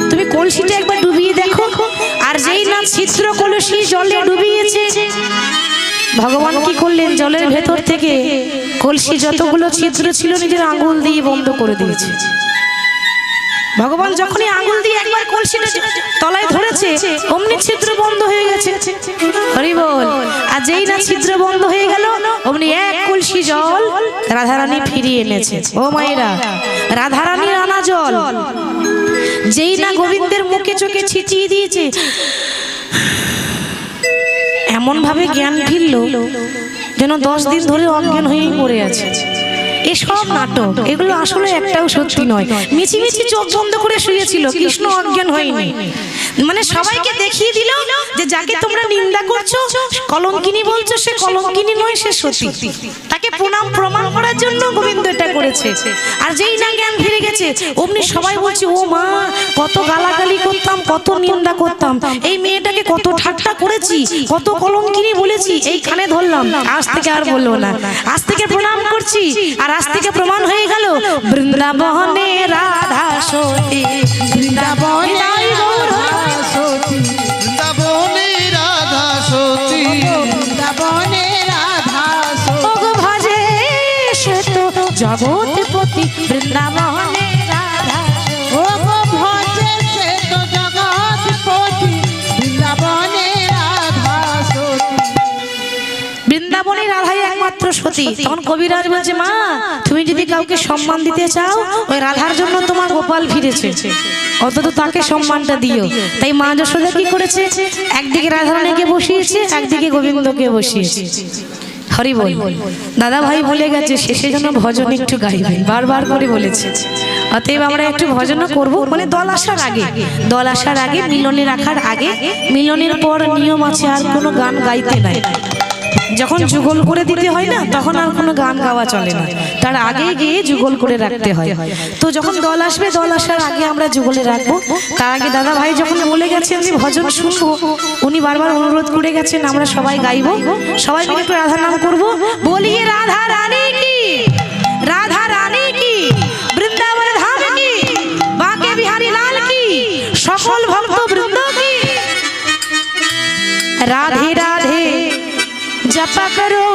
তুমি কলসিটা একবার ডুবিয়ে দেখো। আর যেই না ছিদ্র কলসি জলে ডুবিয়েছে, ভগবান কি করলেন? জলের ভেতর থেকে কলসি যতগুলো ছিদ্র ছিল নিজের আঙুল দিয়ে বন্ধ করে দিয়েছে। ভগবান যখনই আঙুল দিয়ে একবার কলসিটা তলায় ধরেছে, অমনি ছিদ্র বন্ধ হয়ে গেছে। হরি বল। আর যেই না ছিদ্র বন্ধ হয়ে গেল, অমনি এক কলসি জল রাধারানী ফিরিয়ে এনেছে। ও মায়েরা, রাধারানীর আনা জল যেই না গোবিন্দের মুখে চোখে ছিটিয়ে দিয়েছে, এমন ভাবে জ্ঞান ফিরল যেন 10 দিন ধরে অজ্ঞান হয়েই পড়ে আছে। এসব নাটক, এগুলো আসলে একটাও সত্যি নয়। মিছি মিছি চোখ বন্ধ করে শুয়েছিল, কৃষ্ণ অজ্ঞান হয়নি। মানে সবাইকে দেখিয়ে দিল যে যাকে তোমরা নিন্দা করছো, কলঙ্কিনী বলছো, সে কলঙ্কিনী নয়, সে সতী। তাকে প্রমাণ করার জন্য গোবিন্দ এটা করেছে। আর যেই না জ্ঞান ফিরে গেছে, অমনি সবাই বলছে, ও মা, কত গালাগালি করতাম, কত নিন্দা করতাম, এই মেয়েটাকে কত ঠাট্টা করেছি, কত কলঙ্কিনী বলেছি, এইখানে ধরলাম, আজ থেকে আর বলবো না, আজ থেকে প্রণাম করছি। আর আজ থেকে প্রমাণ হয়ে গেল, বৃন্দাবনে রাধা সতী, বৃন্দাবনে রাধা সতী, বৃন্দাবনে রাধা সতী, বৃন্দাবনে রাধা সতী। ওগো ভজে সে তো জগৎপতি, বৃন্দাবনে রাধা সতী। ও গো ভজে সে তো জগৎপতি, বৃন্দাবনে রাধা সতী। বৃন্দাবনে রাধাই একমাত্র সতী। তখন কবিরাজ বলছে, মা, তুমি যদি কাউকে সম্মান দিতে চাও, ওই রাধার জন্য তোমার গোপাল ফিরেছে, অন্তত তাকে সম্মানটা দিও। তাই মা যশোদা কি করেছে? একদিকে রাধারানীকে বসিয়েছে, একদিকে গোবিন্দকে বসিয়েছে। হরি বল। দাদা ভাই বলে গেছে শেষে যেন ভজন একটু গাইবে, বারবার করে বলেছে। অতএব আমরা একটু ভজনও করবো, মানে দল আসার আগে, দল আসার আগে, মিলনে রাখার আগে। মিলনের পর নিয়ম আছে আর কোনো গান গাইতে নাই। যখন যুগল করে দিতে হয় না, তখন আর কোনো গান গাওয়া চলে না, তার আগে গিয়ে যুগল করে রাখতে হয়। তো যখন দল আসবে, দল আসার আগে আমরা যুগলে রাখবো। তার আগে দাদা ভাই যখন বলে গেছেন যে ভজন শুনবো, উনি বারবার অনুরোধ করে গেছেন আমরা সবাই গাইবো, সবাই মিলে একটু রাধা নাম করবো। বলিয়ে রাধা রানী কি, রাধা রানী কি, বৃন্দাবন ধাম কি, বাঁকে বিহারী লাল কি, সকল ভক্ত বৃন্দ কি। রাধে রাধে জপা করো,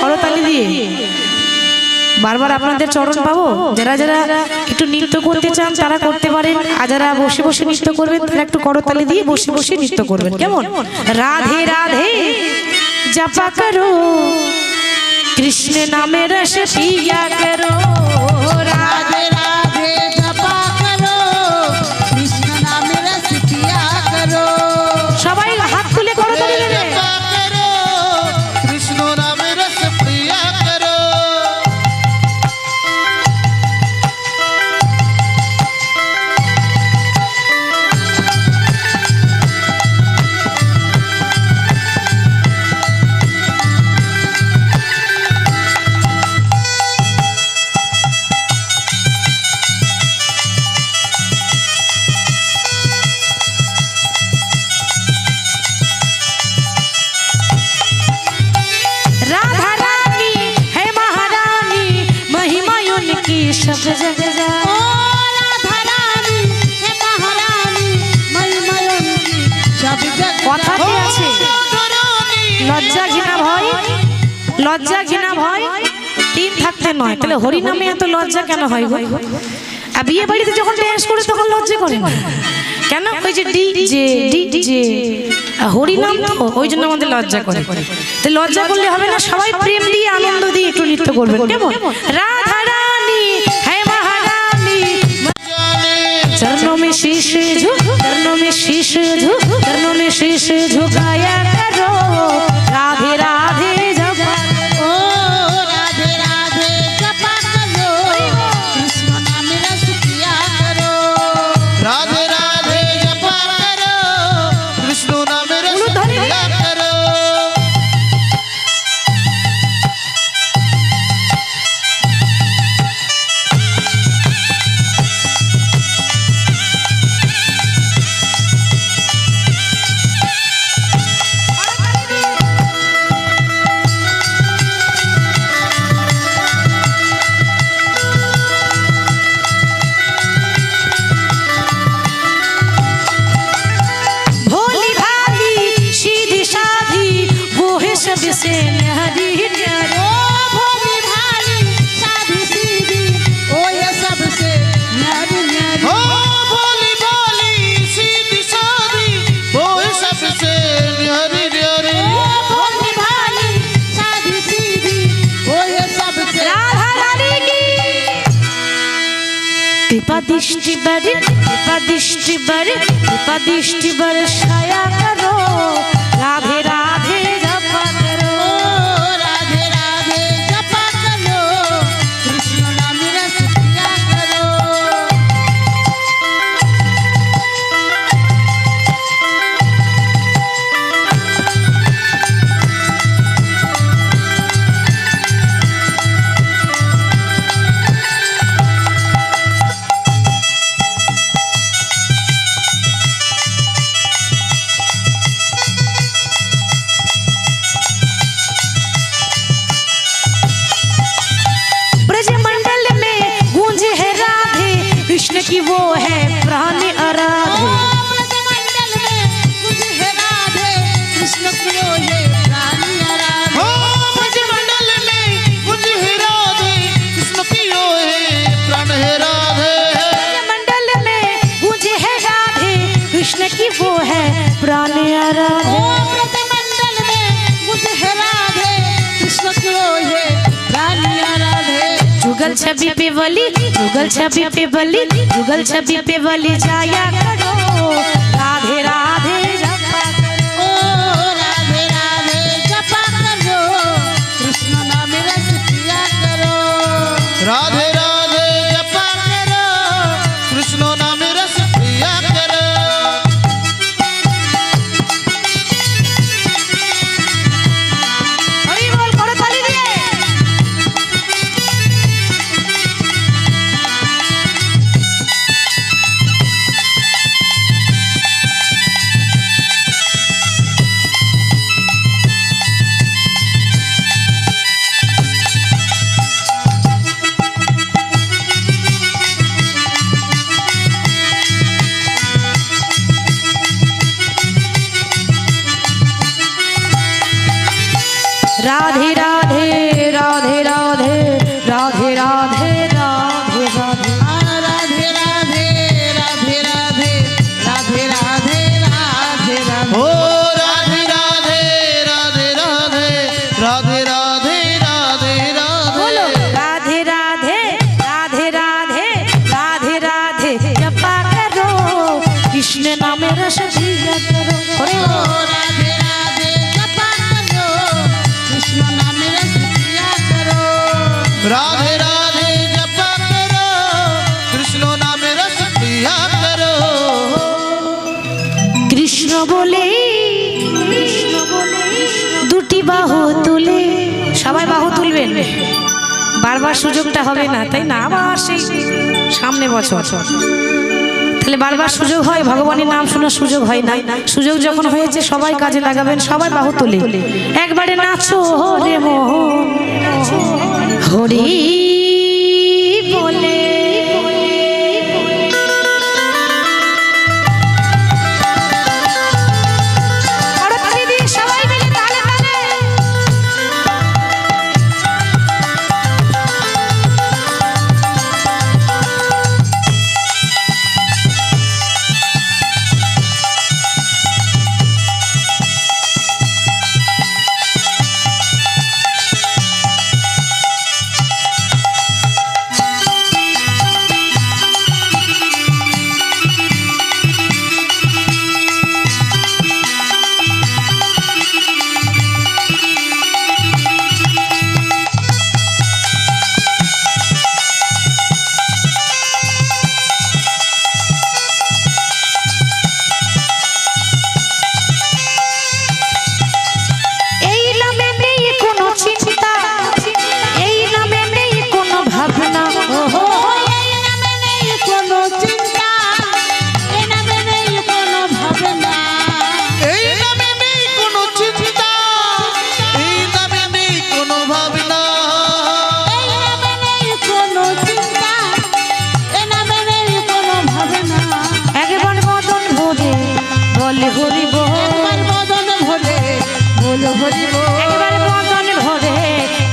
করতালি দিয়ে। বারবার আপনাদের চরণ পাবো। যারা যারা একটু নৃত্য করতে চান তারা করতে পারেন, আর যারা বসে বসে নৃত্য করবেন তারা একটু করতালি দিয়ে বসে বসে নৃত্য করবেন, কেমন? রাধে রাধে জপা করো, কৃষ্ণ নামে রস পিয়া করো, রাধে রাধে জপা করো, কৃষ্ণ নামে রস পিয়া করো। সবাই হাত তুলে করতালি দেবে। জপা করো, কৃষ্ণ নামে রস প্রিয়া করো। सब जग ओ राधा रानी हे महारानी महिमा उनकी सब जग কথাতে আছে, রাধারানী লজ্জা ঘৃণা ভয় তিন থাকতে নয়, তাহলে হরিনামে এত লজ্জা কেন হয় গো? আর বিয়ে বাড়িতে যখন ড্যান্স করে তখন লজ্জা করে না কেন? ওই যে ডিজে ডিজে হরিনাম তো ওই জন্য আমাদের লজ্জা করে। তো লজ্জা করলে হবে না, সবাই প্রেম দিয়ে আনন্দ দিয়ে একটু নৃত্য করবেন কেমন? রাধা রানী হে মহারানী चरणों में शीश झुक, चरणों में शीश झुक, चरणों में शीश झुकाया करो, राधे राधे जपा ओ राधे राधे जपा करो, कृष्ण नाम रस पिया करो। राधे राधे जपा करो, कृष्ण नाम रस पिया करो। भोली भाली सीधी साधी वो है सबसे न्यारी न्यारी। ओ भोली भाली साधी सीधी ओ ये सबसे न्यारी न्यारी। ओ भोली भाली सीधी सादी वो सबसे न्यारी न्यारी। ओ भोली भाली साधी सीधी ओ ये सबसे। राधा रानी की कृपा दृष्टि बर छाया करो, राधे राधे जपा करो। ओ राधे राधे जपा करो, कृष्ण नाम रस पिया करो। ब्रजमंडल में गूंजे है राधे, कृष्ण की वो है प्राण आराधे। ब्रजमंडल में तुझे है राधे, कृष्ण की वो है रानी आराधे। ओ ब्रजमंडल में कुछ है राधे, कृष्ण की ओ है प्राण है राधे। ब्रजमंडल में गूंजे है राधे, कृष्ण की वो है प्राण आराधे। ओ ब्रजमंडल में तुझे है राधे, कृष्ण की वो है रानी आराधे। जुगल छवि पे बलि, जुगल छवि पे बलि, जुगल छवि पे बलि जाया करो, राधे राधे जपा करो। ओ राधे राधे जपा करो, कृष्ण नाम रस पिया करो। राधे राधे जपा करो, कृष्ण नाम रस पिया करो। हरि बोल करो ताली দিয়ে। राधे राधे राधे राधे राधे राधे राधे राधे। राधे राधे राधे राधे राधे राधे राधे राधे। ओ राधे राधे राधे राधे राधे राधे राधे बोलो राधे। राधे राधे राधे राधे राधे राधे जपा करो, कृष्ण नाम रस पिया करो। अरे ओ राधे राधे जपा करो, कृष्ण नाम रस पिया करो। राधे राधे जपा करो, कृष्ण नाम रस पिया करो। কৃষ্ণ বলে দুটি বাহু তুলে, সবাই বাহু তুলবেন, বারবার সুযোগটা হবে না তাই না? আবার সেই সামনে বছর, তাহলে বারবার সুযোগ হয়, ভগবানের নাম শোনার সুযোগ হয় না। সুযোগ যখন হয়েছে সবাই কাজে লাগাবেন, সবাই বাহু তুলে একবারে নাচো রে মোহন হরি বলে।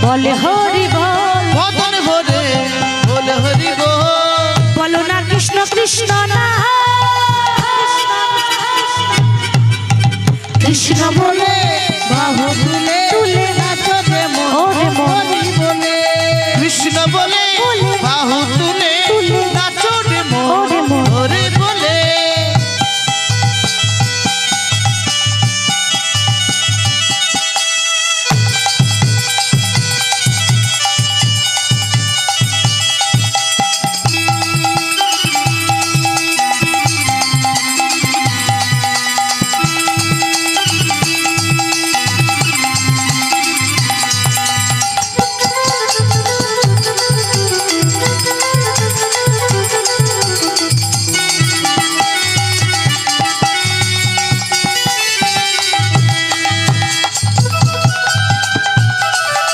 বলে হরি বল। বদন ভরে বলে হরি বল। বলো না কৃষ্ণ কৃষ্ণ না কৃষ্ণ বলে বাহু তুলে তুলে নাচো রে মন ওরে মন। হরি বলে কৃষ্ণ বলে বাহু তুলে তুলে নাচো রে মন ওরে মন। হরি বলে।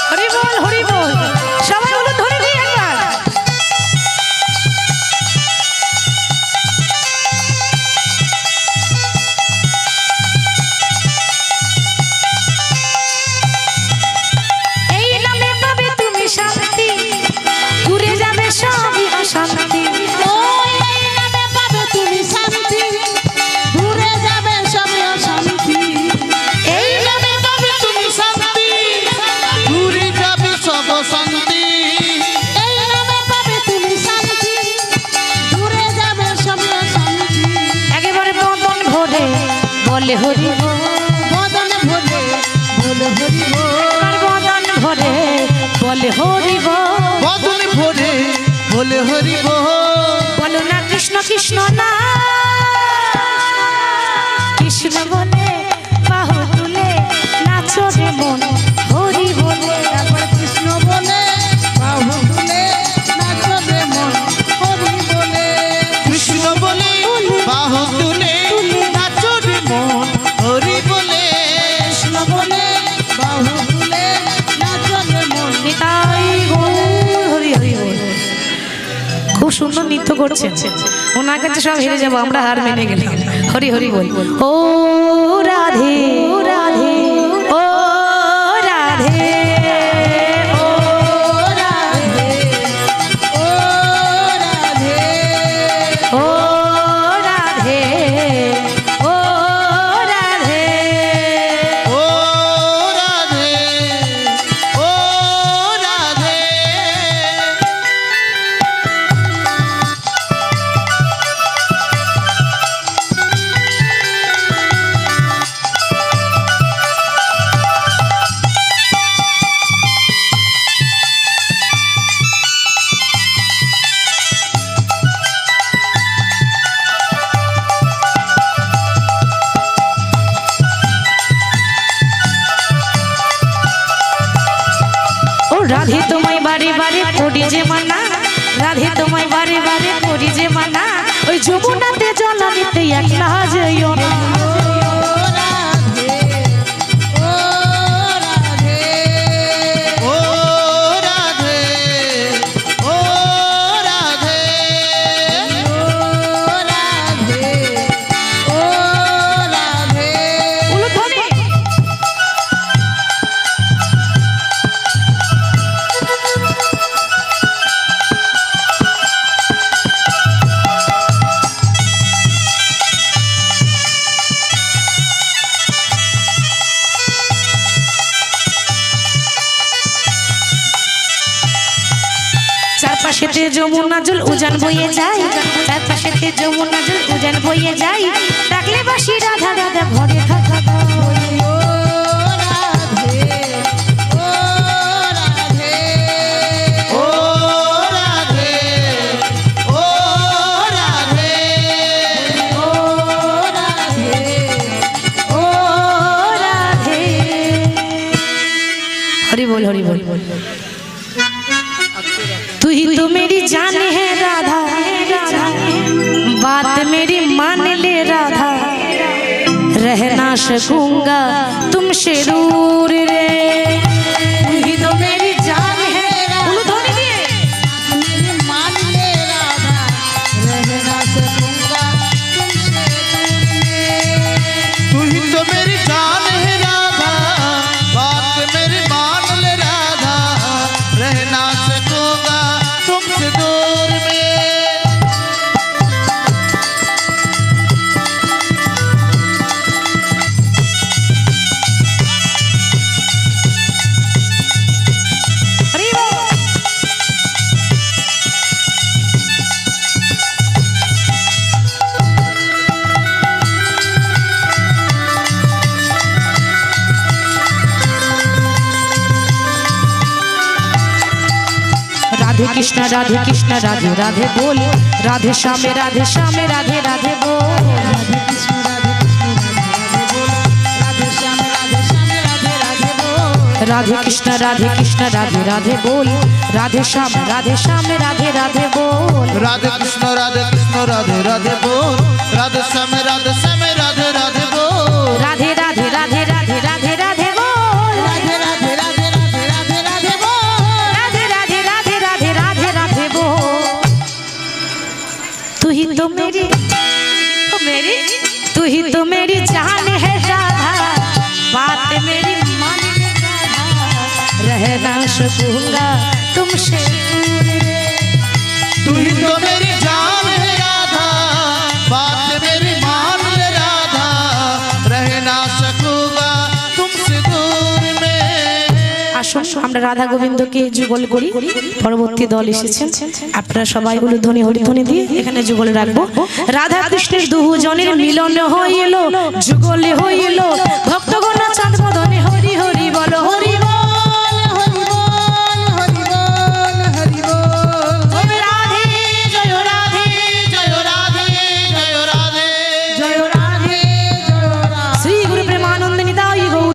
হরি বল হরি বল। সবাই বলো ধরে দিই একবার। এই নামে পাবে তুমি শান্তি, দূরে যাবে সবই অশান্তি। ওই এই নামে পাবে তুমি শান্তি দূরে যাবে সব অশান্তি এই নামে পাবে তুমি শান্তি দূরে যাবে সব শান্তি। এই নামে পাবে তুমি শান্তি দূরে যাবে সব অশান্তি একেবারে বদন ভরে বলে হরি বল। বদন ভরে বলে হরি বল। একেবারে বদন ভরে বলে হরি বল। বদন ভরে বলে হরি বল। বলো না কৃষ্ণ কৃষ্ণ না কৃষ্ণ বলে বাহু তুলে নাচো রে মন হরি বলে। তারপর কৃষ্ণ বলে বাহু তুলে নাচো রে মন হরি বলে। কৃষ্ণ বলে বাহু তুলে নাচো রে মন হরি বলে। কৃষ্ণ বলে বাহু তুলে নাচো রে মন নিতাই গৌর হরি হরি বল। খুব সুন্দর নৃত্য করছেন, ওনার কাছে সব হেরে যাবো আমরা, হার মেনে গেলাম। হরি হরি বল। ও রাধে ও রাধে ও রাধে ও রাধে ও রাধে ও রাধে ও রাধে ও রাধে ও রাধে। ও রাধে তোমায় বারে বারে পড়ি যে মানা, রাধে তোমায় বারে বারে পড়ি যে মানা, ওই যমুনাতে জল নিতে একলা যেও না। ও রাধে ও রাধে। উলুধ্বনি। চারপাশেতে যমুনা জল উজান বয়ে যায়, চারপাশেতে যমুনা জল উজান বয়ে যায়, ডাকলে বাসি রাধা রাধা ঘরে থাকা ও রাধে ও রাধে। ও রাধে। हरि बोल हरि बोल। तू ही तो मेरी जान है राधा, बात मेरी मान ले राधा, रह ना सकूंगा तुमसे दूर रे। तू ही तो मेरी जान है। उलूध्वनि दिए। तू ही तो मेरी जान है राधा, बात मेरी मान ले राधा, राधे कृष्ण राधे राधे राधे बोल राधे श्याम राधे राधे राधे बोल राधे कृष्ण राधे कृष्ण राधे राधे बोल राधे श्याम राधे राधे राधे बोल राधे कृष्ण राधे राधे बोल राधे श्याम राधे राधे राधे बोल राधे राधे राधे राधे राधे राधे बोल राधे राधे राधे राधे राधे राधे बोल राधे राधे राधे राधे राधे राधे बोल तू ही तो मेरी तू ही तो मेरी जान है राधा बात मेरी मान ले राधा रह ना सकूंगा तुमसे दूर रे तू ही तो मेरी जान है राधा बात मेरी मान ले राधा रह ना सकूंगा तुमसे दूर में আসুন আমরা রাধা গোবিন্দকে যুগল করি পরবর্তী দল এসেছেন আপনারা সবাই উলুধ্বনি হরিধ্বনি দিয়ে এখানে যুগল রাখবো রাধা কৃষ্ণের দুজনের মিলন হইল যুগলে হইল ভক্তগণ চাঁদ বদনে হরি হরি বল হরি